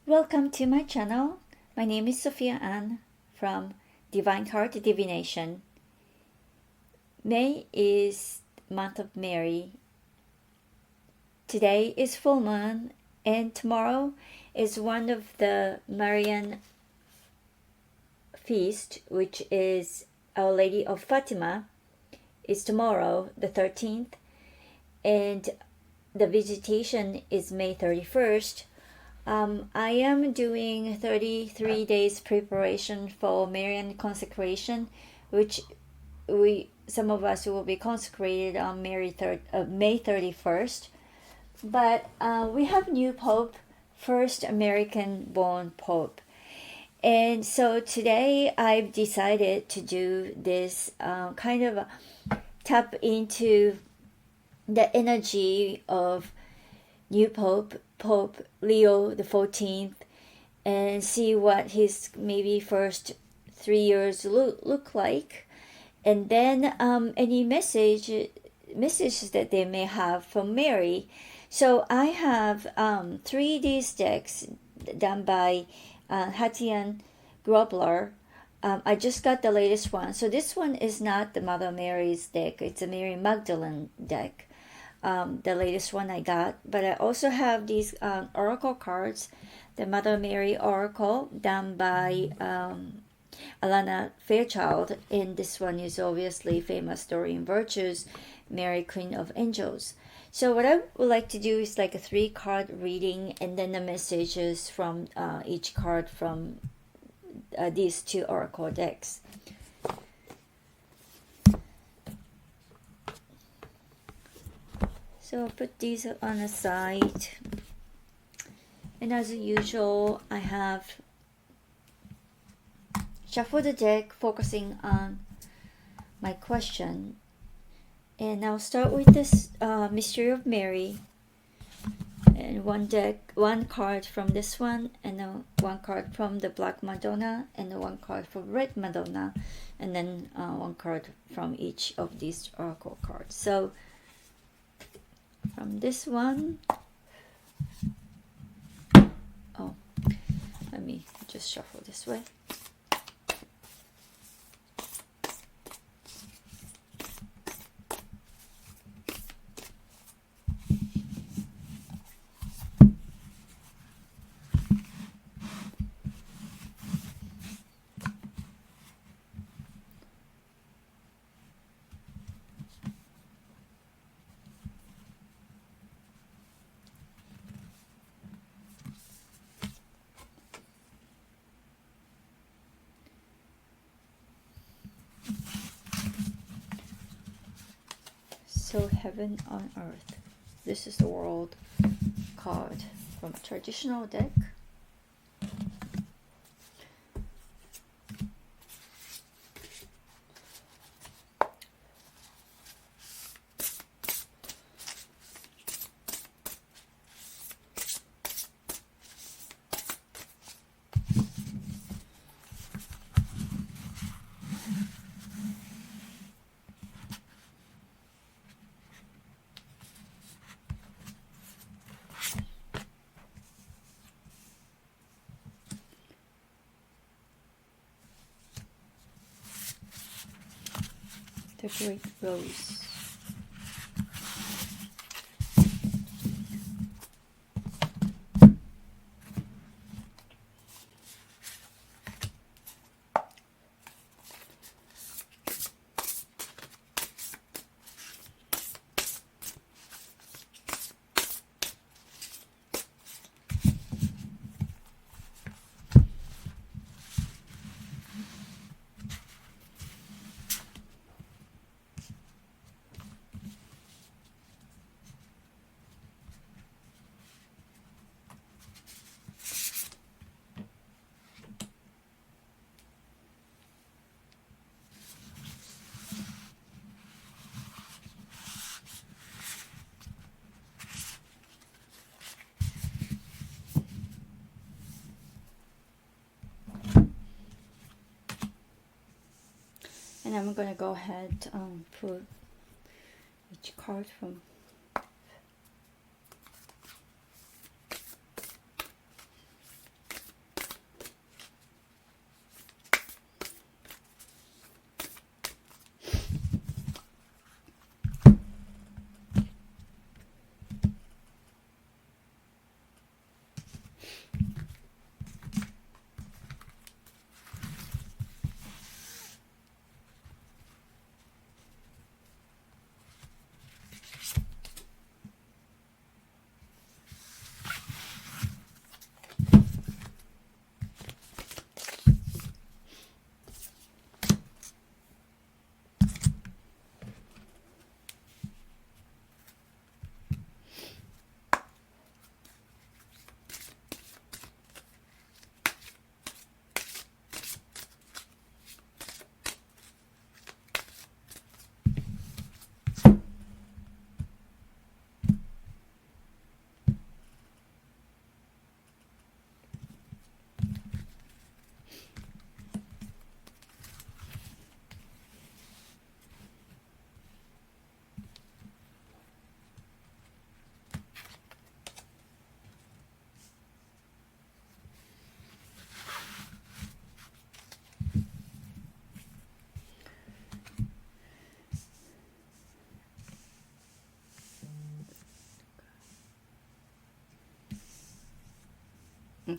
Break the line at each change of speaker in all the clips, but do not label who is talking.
Welcome to my channel. My name is Sophia Ann from Divine Heart Divination. May is month of Mary. Today is full moon and tomorrow is one of the Marian feast, which is Our Lady of Fatima, is tomorrow the 13th, and the visitation is May 31st. I am doing 33 days preparation for Marian consecration, which some of us will be consecrated on May 31st. But we have new Pope, first American-born Pope. And so today I've decided to do this kind of tap into the energy of new Pope Leo XIV, and see what his maybe first 3 years look like, and then any messages that they may have from Mary. So I have 3D decks done by Hatian Grobler. I just got the latest one. So this one is not the Mother Mary's deck. It's a Mary Magdalene deck. The latest one I got. But I also have these oracle cards. The Mother Mary Oracle done by Alana Fairchild. And this one is obviously Famous Story in Virtues, Mary Queen of Angels. So what I would like to do is like a 3-card reading, and then the messages from each card from these 2 oracle decks. So I'll put these on the side, and as usual I have shuffled the deck focusing on my question. And I'll start with this Mystery of Mary, and one card from this one, and one card from the Black Madonna, and one card from Red Madonna, and then one card from each of these oracle cards. So from this one, let me just shuffle this way. So Heaven on Earth. This is the World card from a traditional deck. The Great Rose. And I'm going to go ahead and put each card from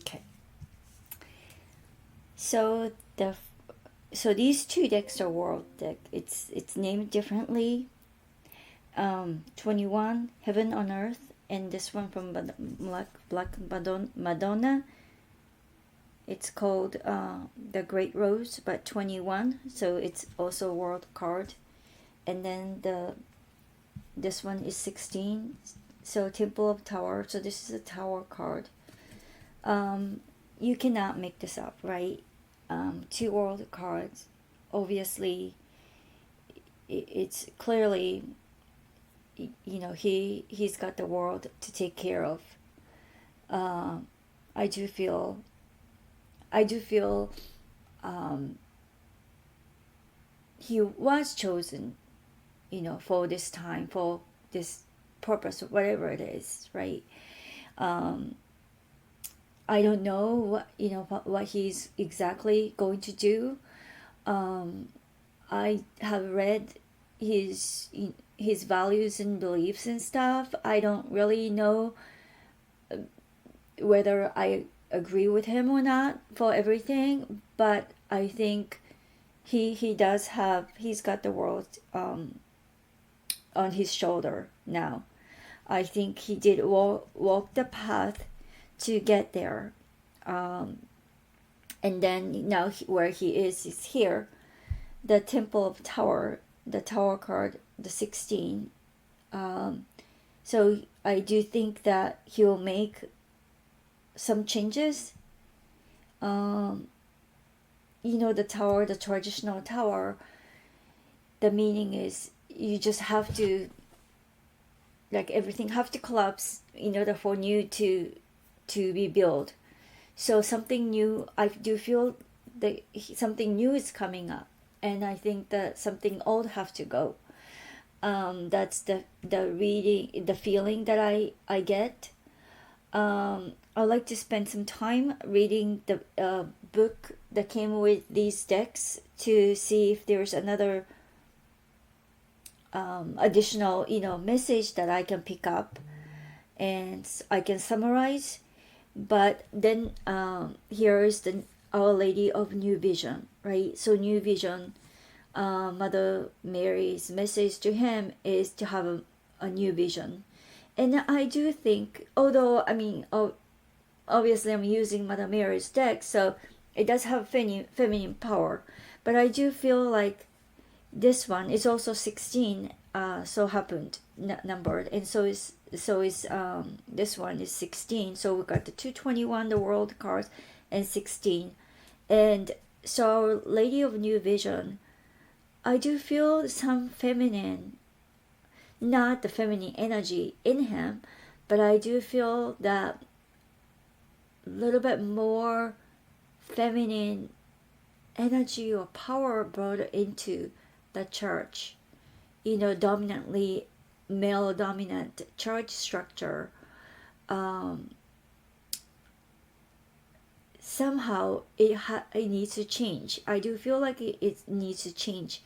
Okay. So these two decks are world deck. It's named differently. 21 Heaven on Earth, and this one from Black Madonna. It's called the Great Rose, but 21. So it's also a world card, and then this one is 16. So Temple of Tower. So this is a Tower card. You cannot make this up, right? Two world cards. Obviously, it's clearly, he's got the world to take care of. I do feel he was chosen, for this time, for this purpose, whatever it is, right? I don't know what he's exactly going to do. I have read his values and beliefs and stuff. I don't really know whether I agree with him or not for everything, but I think he's got the world on his shoulder now. I think he did walk the path to get there, and then now where he is here, the Temple of Tower, the Tower card, the 16. So I do think that he will make some changes. The tower, the traditional tower, the meaning is you just have to, like, everything have to collapse in order for new to be built. So something new, I do feel that something new is coming up, and I think that something old have to go. That's the reading, the feeling that I get. I like to spend some time reading the book that came with these decks to see if there's another additional message that I can pick up and I can summarize. But then here is the Our Lady of New Vision, right? So New Vision, Mother Mary's message to him is to have a new vision. And I do think, although obviously I'm using Mother Mary's deck, so it does have feminine power, but I do feel like this one is also 16, so happened numbered, and so is this one is 16. So we got the 221, the world cards, and 16, and so Our Lady of New Vision, I do feel some feminine, not the feminine energy in him, but I do feel that a little bit more feminine energy or power brought into the church, dominantly male dominant church structure. Somehow it needs to change. I do feel like it needs to change.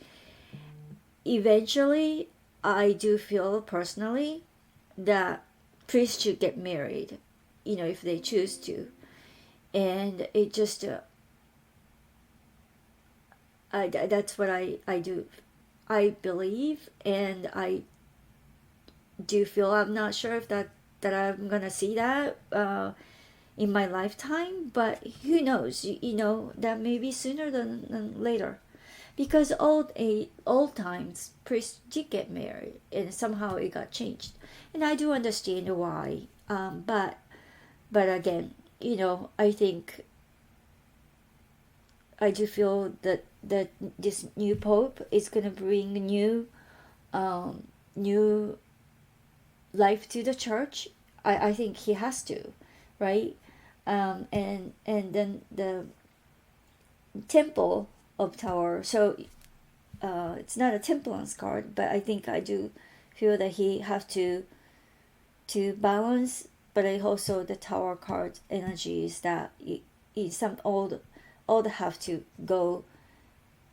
Eventually, I do feel personally that priests should get married, if they choose to, and it just that's what I do. I believe, and I do feel, I'm not sure if that I'm gonna see that in my lifetime, but who knows? That may be sooner than later, because old times priests did get married, and somehow it got changed, and I do understand why. But again, I think I do feel that this new pope is gonna bring new life to the church. I think he has to, right? And then the Temple of Tower. So it's not a temperance card, but I think I do feel that he have to balance. But I also, the Tower card energy is that some old have to go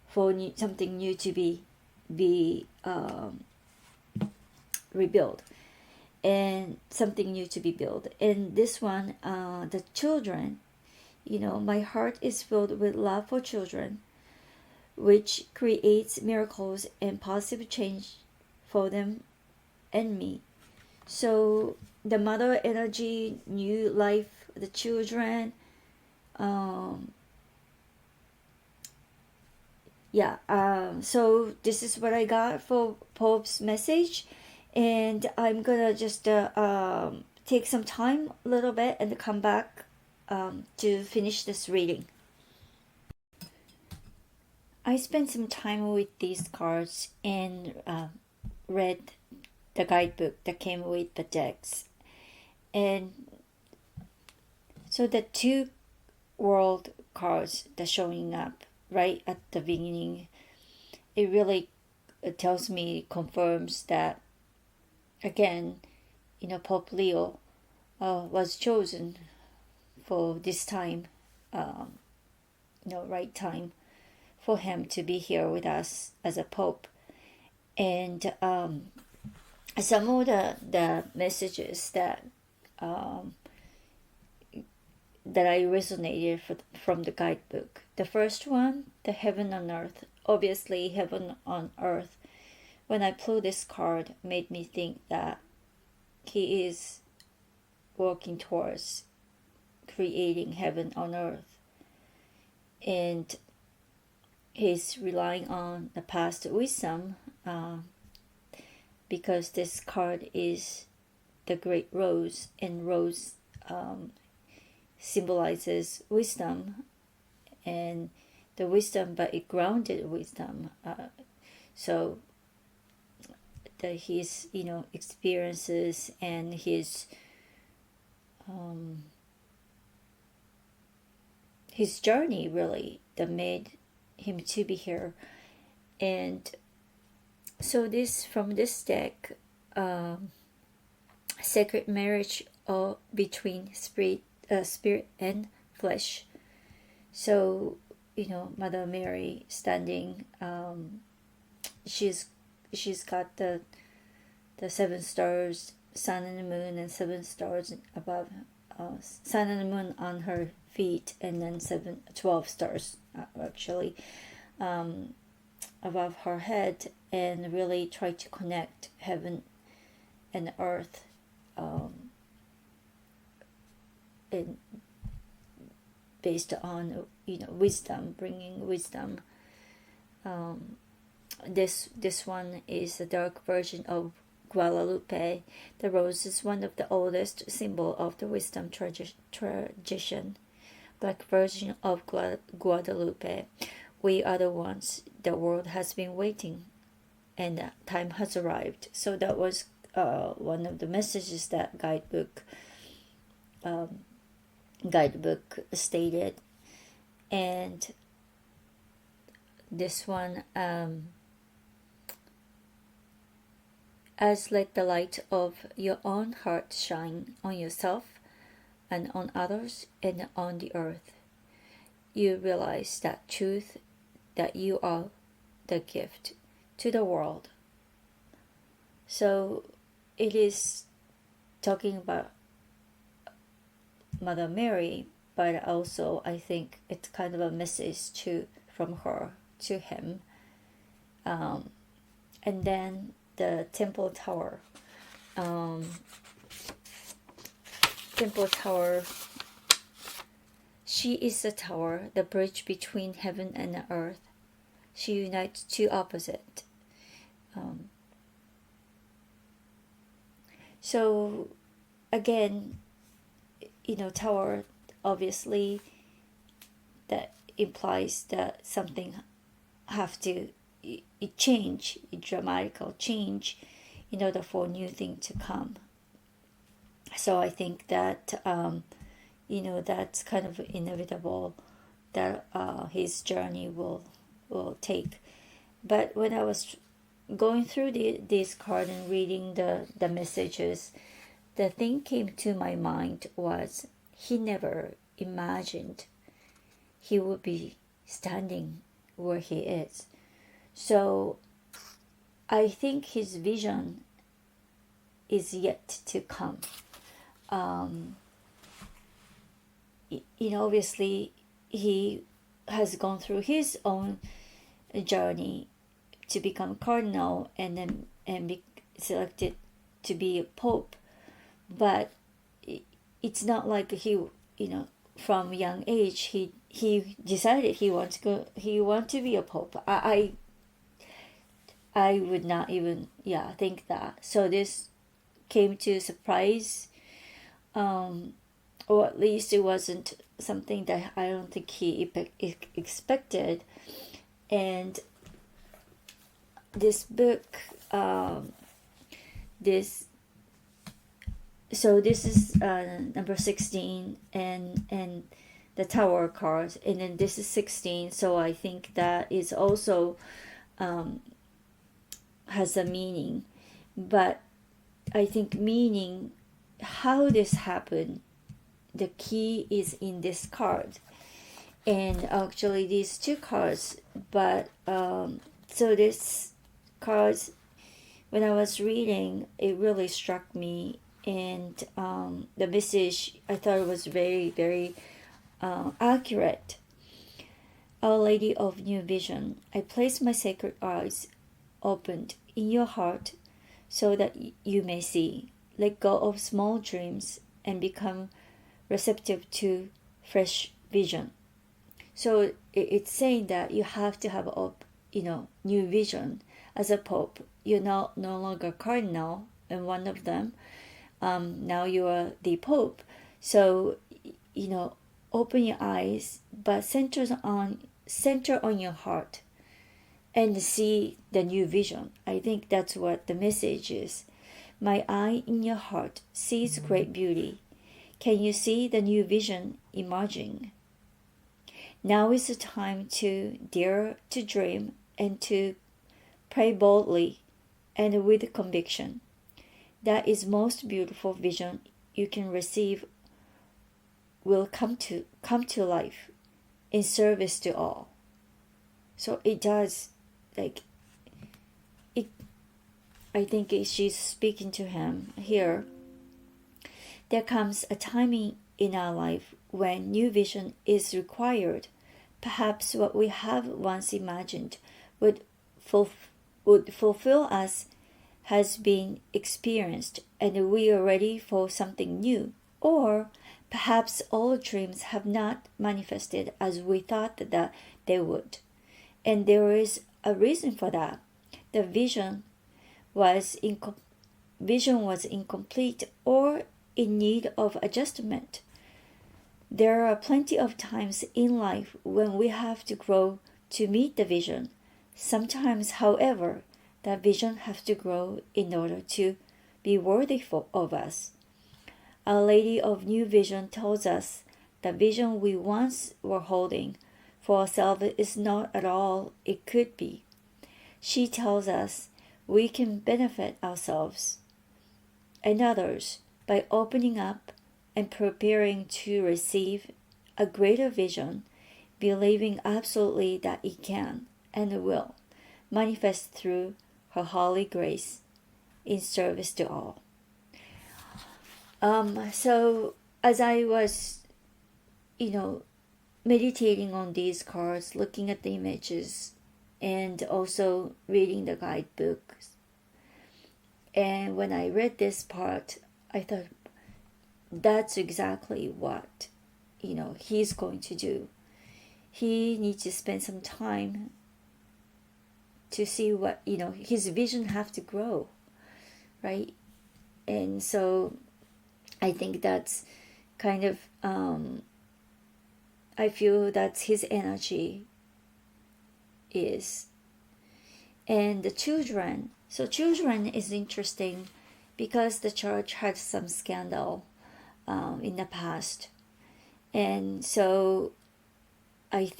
for something new to be rebuilt, and something new to be built. And this one, the children, My heart is filled with love for children, which creates miracles and positive change for them and me. So the mother energy, new life, the children, um, yeah. So this is what I got for Pope's message, and I'm gonna just take some time a little bit and come back to finish this reading. I spent some time with these cards and read the guidebook that came with the decks. And so the two world cards that showing up right at the beginning, it really tells me, confirms that again, Pope Leo was chosen for this time, right time for him to be here with us as a pope. And some of the messages that I resonated from the guidebook. The first one, the heaven on earth. Obviously, heaven on earth. When I pulled this card, made me think that he is working towards creating heaven on earth, and he's relying on the past wisdom, because this card is the great rose, and rose symbolizes wisdom, and the wisdom, but it grounded wisdom. So his experiences and his journey really that made him to be here. And so from this deck, sacred marriage between spirit and flesh. So Mother Mary standing, she's got the 7 stars, sun and the moon, and 7 stars above, sun and the moon on her feet, and then 12 stars actually above her head, and really try to connect heaven and earth, and based on wisdom, bringing wisdom. This one is the dark version of Guadalupe. The rose is one of the oldest symbol of the wisdom tradition. Black version of Guadalupe. We are the ones the world has been waiting, and time has arrived. So that was one of the messages that guidebook stated. And this one, as let the light of your own heart shine on yourself and on others and on the earth, you realize that truth, that you are the gift to the world. So it is talking about Mother Mary, but also I think it's kind of a message from her to him. And then the Temple Tower. Temple Tower. She is the tower, the bridge between heaven and the earth. She unites two opposites. So again, tower, obviously that implies that something have to change, a dramatical change, in order for new thing to come. So I think that that's kind of inevitable that his journey will take. But when I was going through this card and reading the messages, the thing came to my mind was he never imagined he would be standing where he is. So I think his vision is yet to come. obviously he has gone through his own journey to become cardinal and then be selected to be a pope. But it's not like from young age he decided he want to be a pope. I would not even think that. So this came to surprise, or at least it wasn't something that I don't think he expected. And this book, this is number 16, and the tower cards, and then this is 16, so I think that is also has a meaning. But I think meaning how this happened, the key is in this card, and actually these two cards. But so this cards, when I was reading, it really struck me, and the message I thought it was very, very accurate. Our Lady of New Vision, I place my sacred eyes opened in your heart so that you may see. Let go of small dreams and become receptive to fresh vision. So it's saying that you have to have a new vision. As a pope, you're no longer cardinal and one of them. Now you are the pope. So open your eyes, but center on your heart and see the new vision. I think that's what the message is. My eye in your heart sees great beauty. Can you see the new vision emerging? Now is the time to dare to dream and to pray boldly and with conviction. That is most beautiful vision you can receive will come to life in service to all. So it does, like, it. I think she's speaking to him here. There comes a time in our life when new vision is required. Perhaps what we have once imagined would fulfill us has been experienced, and we are ready for something new. Or perhaps all dreams have not manifested as we thought that they would, and there is a reason for that. The vision was incomplete or in need of adjustment. There are plenty of times in life when we have to grow to meet the vision. Sometimes, however, that vision has to grow in order to be worthy of us. Our Lady of New Vision tells us the vision we once were holding for ourselves is not at all it could be. She tells us we can benefit ourselves and others by opening up and preparing to receive a greater vision, believing absolutely that it can and will manifest through her holy grace in service to all. So as I was, meditating on these cards, looking at the images, and also reading the guidebooks, and when I read this part, I thought that's exactly what, he's going to do. He needs to spend some time to see what, his vision have to grow, right? And so I think that's kind of, I feel that's his energy is. And the children, so children is interesting because the church had some scandal in the past. And so I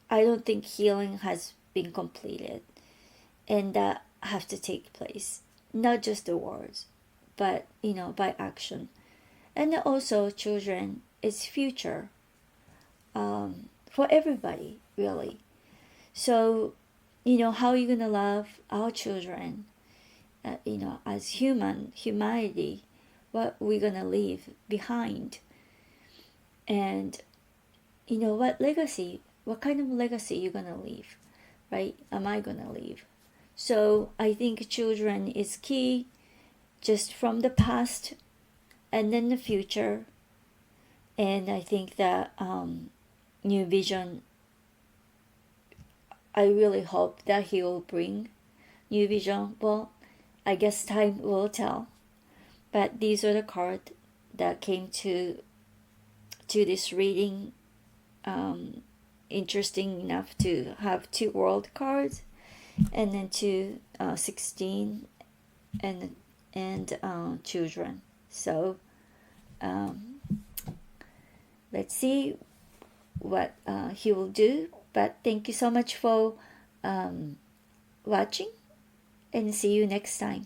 don't think healing has been completed, and that have to take place, not just the words, but by action. And also children is future for everybody, really. So how are you gonna love our children as humanity what we're gonna leave behind, and what kind of legacy you're gonna leave, right? Am I gonna leave? So I think children is key, just from the past and then the future. And I think that New Vision, I really hope that he will bring New Vision. Well, I guess time will tell. But these are the cards that came to this reading. Interesting enough to have 2 world cards, and then 16 and children. So let's see what he will do. But thank you so much for watching, and see you next time.